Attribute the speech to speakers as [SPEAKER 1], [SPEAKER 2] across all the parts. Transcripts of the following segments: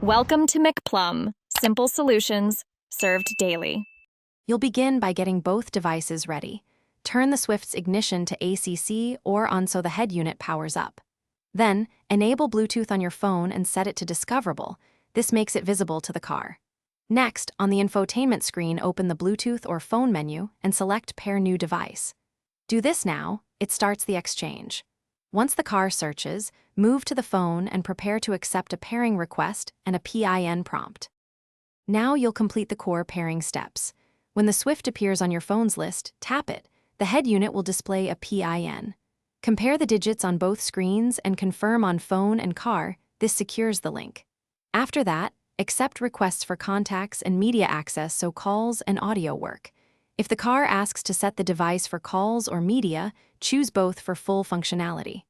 [SPEAKER 1] Welcome to McPlum, simple solutions served daily.
[SPEAKER 2] You'll begin by getting both devices ready. Turn the Swift's ignition to ACC or on so the head unit powers up. Then, enable Bluetooth on your phone and set it to discoverable. This makes it visible to the car. Next, on the infotainment screen, open the Bluetooth or phone menu and select Pair New Device. Do this now, it starts the exchange. Once the car searches, move to the phone and prepare to accept a pairing request and a PIN prompt. Now you'll complete the core pairing steps. When the Swift appears on your phone's list, tap it. The head unit will display a PIN. Compare the digits on both screens and confirm on phone and car. This secures the link. After that, accept requests for contacts and media access so calls and audio work. If the car asks to set the device for calls or media, choose both for full functionality.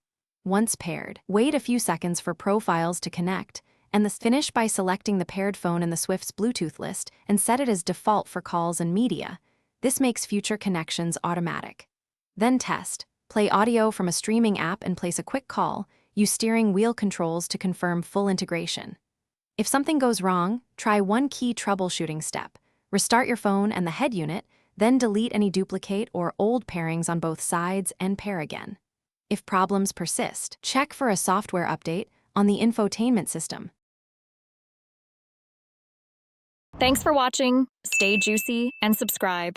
[SPEAKER 2] Once paired, wait a few seconds for profiles to connect, and finish by selecting the paired phone in the Swift's Bluetooth list and set it as default for calls and media. This makes future connections automatic. Then test. Play audio from a streaming app and place a quick call. Use steering wheel controls to confirm full integration. If something goes wrong, try one key troubleshooting step. Restart your phone and the head unit, then delete any duplicate or old pairings on both sides and pair again. If problems persist, check for a software update on the infotainment system.
[SPEAKER 1] Thanks for watching. Stay juicy and subscribe.